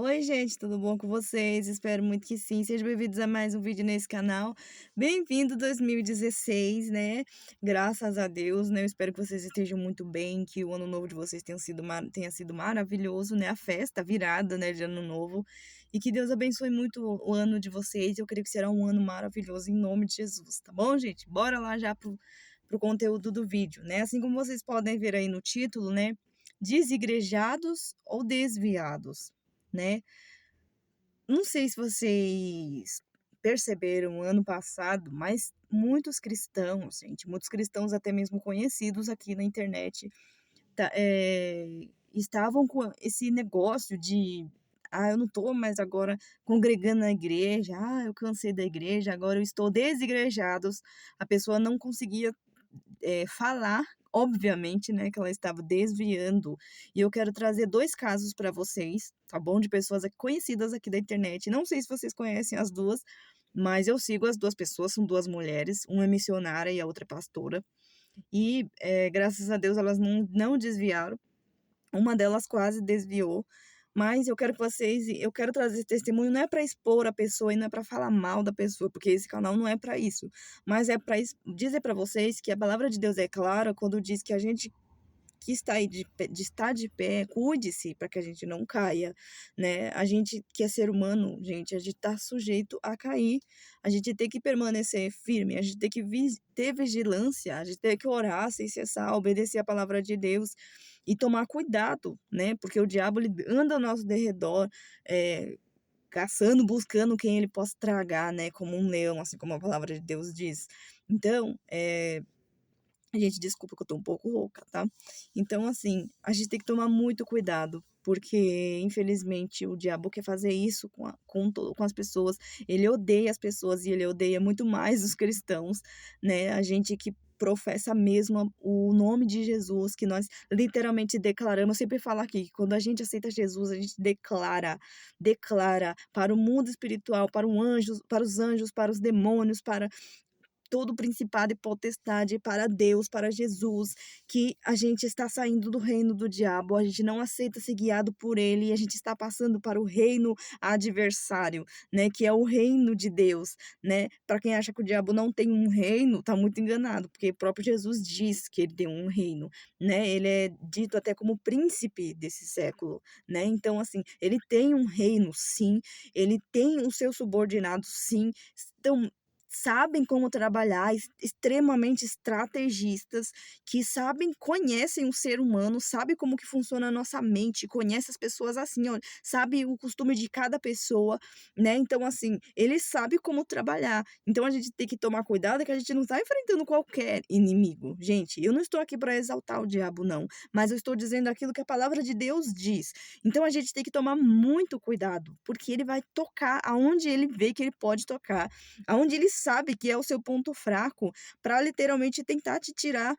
Oi, gente, tudo bom com vocês? Espero muito que sim. Sejam bem-vindos a mais um vídeo nesse canal. Bem-vindo 2016, né? Graças a Deus, né? Eu espero que vocês estejam muito bem, que o ano novo de vocês tenha sido maravilhoso, né? A festa, a virada, né, de ano novo. E que Deus abençoe muito o ano de vocês. Eu creio que será um ano maravilhoso em nome de Jesus, tá bom, gente? Bora lá já pro conteúdo do vídeo, né? Assim como vocês podem ver aí no título, né? Desigrejados ou desviados, né? Não sei se vocês perceberam ano passado, mas muitos cristãos, gente, muitos cristãos até mesmo conhecidos aqui na internet, estavam com esse negócio de: "Ah, eu não estou mais agora congregando na igreja. Ah, eu cansei da igreja, agora eu estou desigrejados". A pessoa não conseguia falar, obviamente, né, que ela estava desviando. E eu quero trazer 2 casos para vocês, tá bom, de pessoas aqui conhecidas aqui da internet. Não sei se vocês conhecem as 2, mas eu sigo as 2 pessoas, são 2 mulheres, uma é missionária e a outra é pastora. E, graças a Deus elas não desviaram. Uma delas quase desviou, mas eu quero trazer esse testemunho não é para expor a pessoa e não é para falar mal da pessoa, porque esse canal não é para isso, mas é para dizer para vocês que a palavra de Deus é clara quando diz que a gente que está aí está de pé, cuide-se para que a gente não caia, né. A gente que é ser humano, gente, a gente está sujeito a cair, a gente tem que permanecer firme, a gente tem que ter vigilância, a gente tem que orar sem cessar, obedecer a palavra de Deus e tomar cuidado, né, porque o diabo ele anda ao nosso derredor, caçando, buscando quem ele possa tragar, né, como um leão, assim como a palavra de Deus diz. Então, gente, desculpa que eu tô um pouco rouca, tá? Então, assim, a gente tem que tomar muito cuidado, porque infelizmente o diabo quer fazer isso com as pessoas. Ele odeia as pessoas e ele odeia muito mais os cristãos, né? A gente que professa mesmo o nome de Jesus, que nós literalmente declaramos. Eu sempre falo aqui que quando a gente aceita Jesus, a gente declara para o mundo espiritual, para os anjos, para os demônios, para todo principado e potestade, para Deus, para Jesus, que a gente está saindo do reino do diabo, a gente não aceita ser guiado por ele e a gente está passando para o reino adversário, né, que é o reino de Deus, né. Para quem acha que o diabo não tem um reino, tá muito enganado, porque o próprio Jesus diz que ele tem um reino, né, ele é dito até como príncipe desse século, né. Então, assim, ele tem um reino sim, ele tem os seus subordinados sim, então sabem como trabalhar, extremamente estrategistas, que conhecem o ser humano, sabe como que funciona a nossa mente, conhece as pessoas assim, ó, sabe o costume de cada pessoa, né, então assim, ele sabe como trabalhar. Então a gente tem que tomar cuidado que a gente não está enfrentando qualquer inimigo. Gente, eu não estou aqui para exaltar o diabo não, mas eu estou dizendo aquilo que a palavra de Deus diz. Então a gente tem que tomar muito cuidado, porque ele vai tocar aonde ele vê que ele pode tocar, aonde ele sabe que é o seu ponto fraco, para literalmente tentar te tirar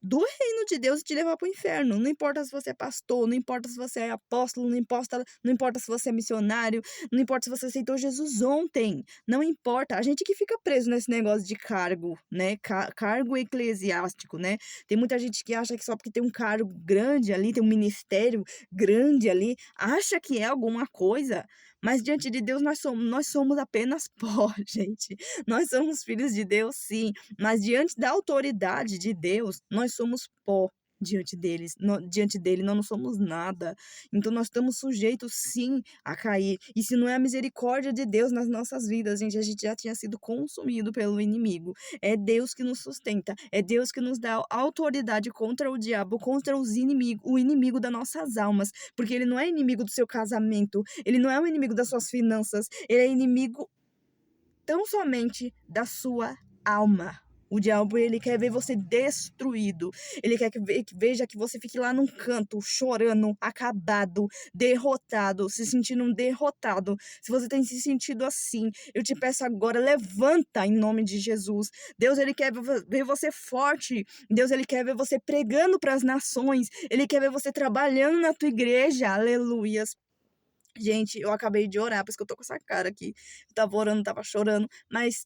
do reino de Deus e te levar para o inferno. Não importa se você é pastor, não importa se você é apóstolo, não importa se você é missionário, não importa se você aceitou Jesus ontem, não importa. A gente que fica preso nesse negócio de cargo, né, cargo eclesiástico, né. Tem muita gente que acha que só porque tem um cargo grande ali, tem um ministério grande ali, acha que é alguma coisa, mas diante de Deus nós somos apenas pó, gente. Nós somos filhos de Deus sim, mas diante da autoridade de Deus, nós somos pó diante dele, nós não somos nada. Então nós estamos sujeitos sim a cair. E se não é a misericórdia de Deus nas nossas vidas, gente, a gente já tinha sido consumido pelo inimigo. É Deus que nos sustenta, é Deus que nos dá autoridade contra o diabo, contra o inimigo das nossas almas, porque ele não é inimigo do seu casamento, ele não é o inimigo das suas finanças, ele é inimigo tão somente da sua alma. O diabo, ele quer ver você destruído, ele quer que veja que você fique lá num canto, chorando, acabado, derrotado, se sentindo um derrotado. Se você tem se sentido assim, eu te peço agora, levanta em nome de Jesus. Deus, ele quer ver você forte, Deus, ele quer ver você pregando para as nações, ele quer ver você trabalhando na tua igreja, aleluias. Gente, eu acabei de orar, por isso que eu tô com essa cara aqui. Eu estava orando, estava chorando, mas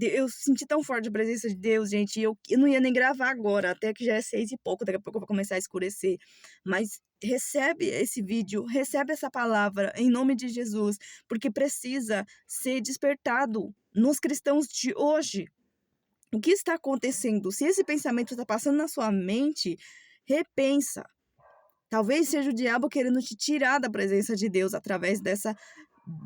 eu senti tão forte a presença de Deus, gente, e eu não ia nem gravar agora, até que já é 6 e pouco, daqui a pouco vai começar a escurecer. Mas recebe esse vídeo, recebe essa palavra em nome de Jesus, porque precisa ser despertado nos cristãos de hoje. O que está acontecendo? Se esse pensamento está passando na sua mente, repensa. Talvez seja o diabo querendo te tirar da presença de Deus através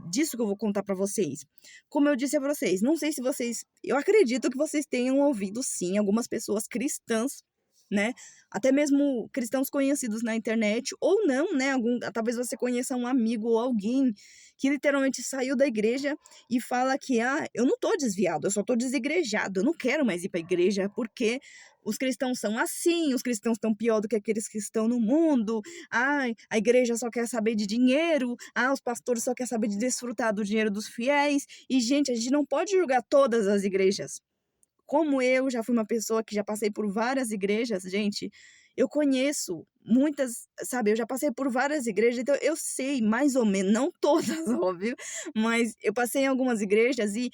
disso que eu vou contar para vocês. Como eu disse a vocês, não sei se vocês, eu acredito que vocês tenham ouvido sim algumas pessoas cristãs, né? Até mesmo cristãos conhecidos na internet ou não, né? Talvez você conheça um amigo ou alguém que literalmente saiu da igreja e fala que eu não tô desviado, eu só tô desigrejado, eu não quero mais ir para a igreja porque os cristãos são assim, os cristãos estão pior do que aqueles que estão no mundo. Ai, a igreja só quer saber de dinheiro. Os pastores só querem saber de desfrutar do dinheiro dos fiéis. E, gente, a gente não pode julgar todas as igrejas. Como eu já fui uma pessoa que já passei por várias igrejas, gente, eu conheço muitas, sabe? Eu já passei por várias igrejas, então eu sei mais ou menos, não todas, óbvio, mas eu passei em algumas igrejas e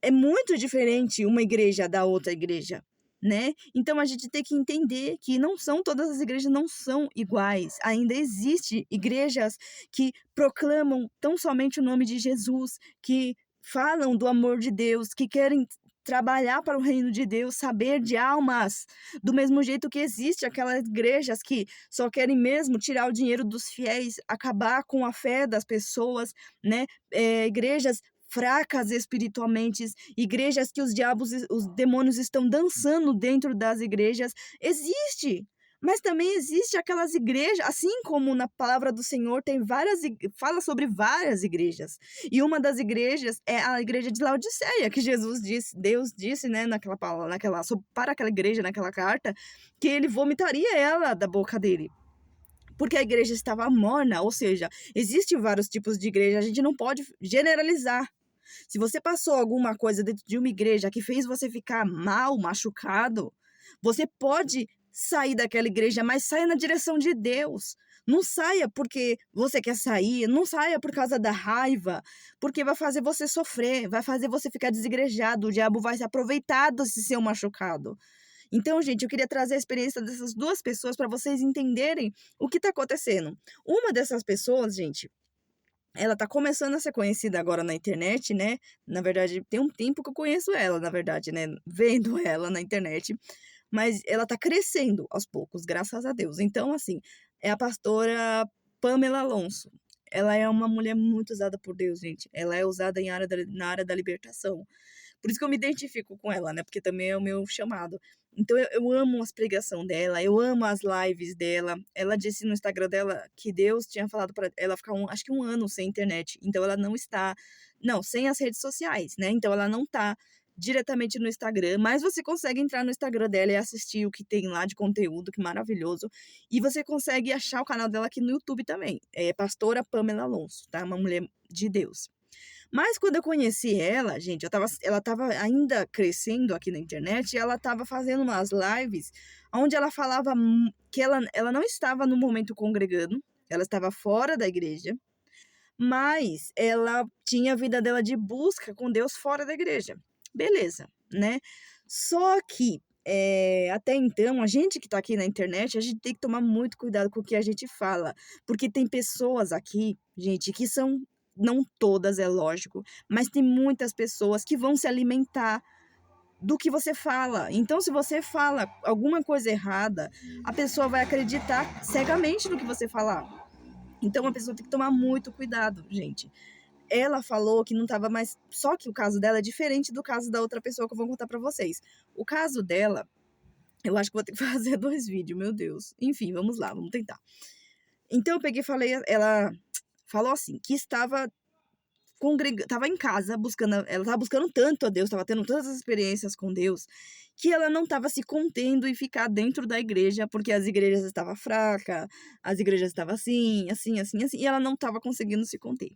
é muito diferente uma igreja da outra igreja, né? Então a gente tem que entender que não são todas as igrejas não são iguais. Ainda existe igrejas que proclamam tão somente o nome de Jesus, que falam do amor de Deus, que querem trabalhar para o reino de Deus, saber de almas, do mesmo jeito que existe aquelas igrejas que só querem mesmo tirar o dinheiro dos fiéis, acabar com a fé das pessoas, né? Igrejas fracas espiritualmente, igrejas que os demônios estão dançando dentro das igrejas, existe. Mas também existe aquelas igrejas, assim como na palavra do Senhor tem fala sobre várias igrejas. E uma das igrejas é a igreja de Laodiceia, que Deus disse, né, para aquela igreja, naquela carta, que ele vomitaria ela da boca dele. Porque a igreja estava morna, ou seja, existem vários tipos de igreja, a gente não pode generalizar. Se você passou alguma coisa dentro de uma igreja que fez você ficar mal, machucado, você pode sair daquela igreja, mas saia na direção de Deus. Não saia porque você quer sair, não saia por causa da raiva, porque vai fazer você sofrer, vai fazer você ficar desigrejado, o diabo vai se aproveitar desse seu machucado. Então, gente, eu queria trazer a experiência dessas duas pessoas para vocês entenderem o que está acontecendo. Uma dessas pessoas, gente, ela tá começando a ser conhecida agora na internet, né? Na verdade, tem um tempo que eu conheço ela, na verdade, né? Vendo ela na internet. Mas ela tá crescendo aos poucos, graças a Deus. Então, assim, é a pastora Pamela Alonso. Ela é uma mulher muito usada por Deus, gente. Ela é usada na área da libertação. Por isso que eu me identifico com ela, né? Porque também é o meu chamado. Então eu amo as pregações dela, eu amo as lives dela. Ela disse no Instagram dela que Deus tinha falado para ela ficar acho que um ano sem internet. Então ela não está, não, sem as redes sociais, né? Então ela não tá diretamente no Instagram, mas você consegue entrar no Instagram dela e assistir o que tem lá de conteúdo, que maravilhoso. E você consegue achar o canal dela aqui no YouTube também. É Pastora Pamela Alonso, tá? Uma mulher de Deus. Mas quando eu conheci ela, gente, ela estava ainda crescendo aqui na internet e ela estava fazendo umas lives onde ela falava que ela não estava no momento congregando, ela estava fora da igreja, mas ela tinha a vida dela de busca com Deus fora da igreja. Beleza, né? Só que até então, a gente que está aqui na internet, a gente tem que tomar muito cuidado com o que a gente fala, porque tem pessoas aqui, gente, que são não todas, é lógico, mas tem muitas pessoas que vão se alimentar do que você fala. Então, se você fala alguma coisa errada, a pessoa vai acreditar cegamente no que você falar. Então, a pessoa tem que tomar muito cuidado, gente. Ela falou que não estava mais. Só que o caso dela é diferente do caso da outra pessoa que eu vou contar para vocês. O caso dela, eu acho que vou ter que fazer 2 vídeos, meu Deus. Enfim, vamos lá, vamos tentar. Então, eu peguei e falei, ela falou assim, que estava em casa ela estava buscando tanto a Deus, estava tendo tantas experiências com Deus, que ela não estava se contendo em ficar dentro da igreja, porque as igrejas estavam fracas, as igrejas estavam assim, assim, assim, assim, e ela não estava conseguindo se conter.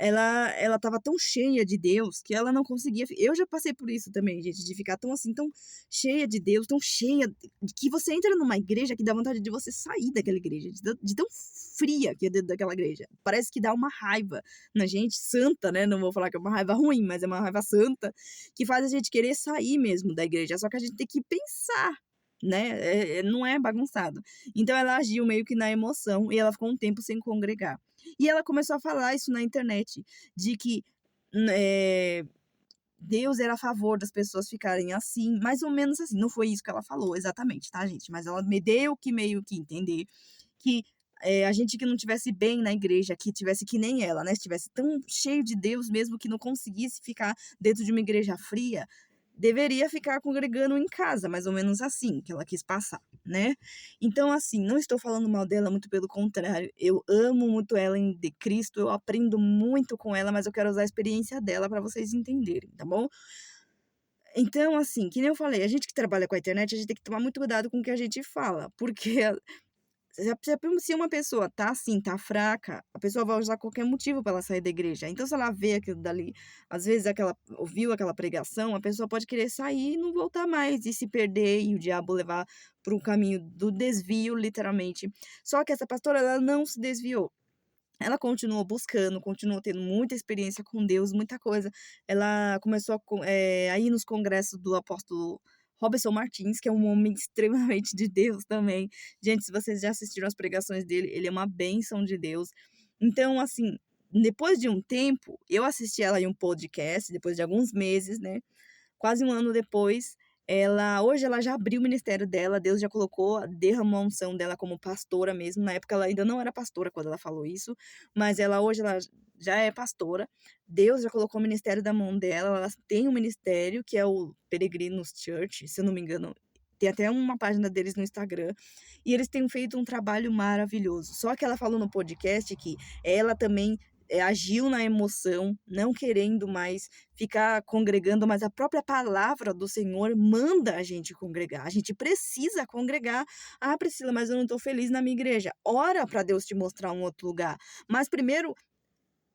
ela estava tão cheia de Deus que ela não conseguia eu já passei por isso também, gente, de ficar tão, assim, tão cheia de Deus, tão cheia de que você entra numa igreja que dá vontade de você sair daquela igreja, de tão fria que é dentro daquela igreja. Parece que dá uma raiva na gente, santa, né, não vou falar que é uma raiva ruim, mas é uma raiva santa, que faz a gente querer sair mesmo da igreja, só que a gente tem que pensar, né, não é bagunçado. Então ela agiu meio que na emoção e ela ficou um tempo sem congregar. E ela começou a falar isso na internet, de que, eh, Deus era a favor das pessoas ficarem assim, mais ou menos assim, não foi isso que ela falou exatamente, tá gente, mas ela me deu que meio que entender que, a gente que não tivesse bem na igreja, que tivesse que nem ela, né, estivesse tão cheio de Deus mesmo que não conseguisse ficar dentro de uma igreja fria, deveria ficar congregando em casa, mais ou menos assim que ela quis passar, né. Então, assim, não estou falando mal dela, muito pelo contrário, eu amo muito ela em de Cristo, eu aprendo muito com ela, mas eu quero usar a experiência dela para vocês entenderem, tá bom? Então, assim, que nem eu falei, a gente que trabalha com a internet, a gente tem que tomar muito cuidado com o que a gente fala, porque se uma pessoa tá assim, tá fraca, a pessoa vai usar qualquer motivo para ela sair da igreja. Então, se ela vê aquilo dali, às vezes aquela ouviu aquela pregação, a pessoa pode querer sair e não voltar mais, e se perder, e o diabo levar para um caminho do desvio, literalmente. Só que essa pastora, ela não se desviou. Ela continuou buscando, continuou tendo muita experiência com Deus, muita coisa. Ela começou a ir nos congressos do apóstolo Robertson Martins, que é um homem extremamente de Deus também. Gente, se vocês já assistiram as pregações dele, ele é uma bênção de Deus. Então, assim, depois de um tempo, eu assisti ela em um podcast, depois de alguns meses, né? Quase um ano depois, hoje ela já abriu o ministério dela, Deus já derramou a unção dela como pastora mesmo, na época ela ainda não era pastora quando ela falou isso, mas ela já é pastora, Deus já colocou o ministério da mão dela, ela tem um ministério que é o Peregrinos Church, se eu não me engano, tem até uma página deles no Instagram, e eles têm feito um trabalho maravilhoso. Só que ela falou no podcast que ela também, agiu na emoção, não querendo mais ficar congregando, mas a própria palavra do Senhor manda a gente congregar. A gente precisa congregar. "Ah, Priscila, mas eu não estou feliz na minha igreja". Ora para Deus te mostrar um outro lugar. Mas primeiro,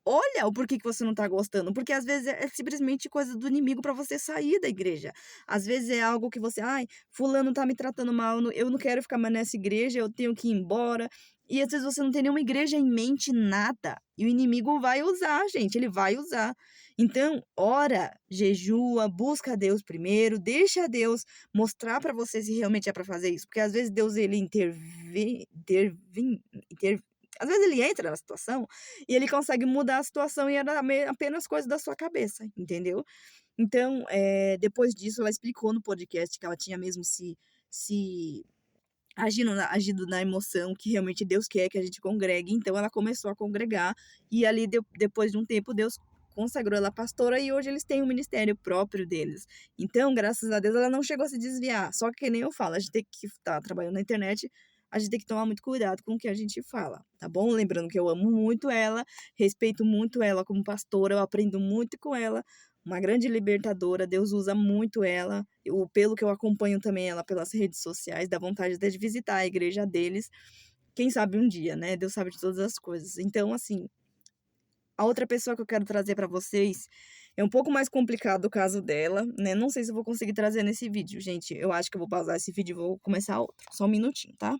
olha o porquê que você não tá gostando, porque às vezes é simplesmente coisa do inimigo para você sair da igreja. Às vezes é algo que você: "Ai, fulano tá me tratando mal, eu não quero ficar mais nessa igreja, eu tenho que ir embora". E às vezes você não tem nenhuma igreja em mente, nada. E o inimigo vai usar, gente, ele vai usar. Então, ora, jejua, busca a Deus primeiro, deixa Deus mostrar para você se realmente é para fazer isso, porque às vezes Deus ele às vezes ele entra na situação e ele consegue mudar a situação e era apenas coisa da sua cabeça, entendeu? Então, depois disso ela explicou no podcast que ela tinha mesmo se agido na emoção, que realmente Deus quer que a gente congregue, então ela começou a congregar, e ali depois de um tempo Deus consagrou ela pastora e hoje eles têm um ministério próprio deles. Então, graças a Deus, ela não chegou a se desviar, só que nem eu falo, a gente tem que estar trabalhando na internet, a gente tem que tomar muito cuidado com o que a gente fala, tá bom? Lembrando que eu amo muito ela, respeito muito ela como pastora, eu aprendo muito com ela, uma grande libertadora, Deus usa muito ela, pelo que eu acompanho também ela pelas redes sociais, dá vontade até de visitar a igreja deles, quem sabe um dia, né, Deus sabe de todas as coisas. Então, assim, a outra pessoa que eu quero trazer pra vocês, é um pouco mais complicado o caso dela, né, não sei se eu vou conseguir trazer nesse vídeo, gente, eu acho que eu vou pausar esse vídeo e vou começar outro, só um minutinho, tá?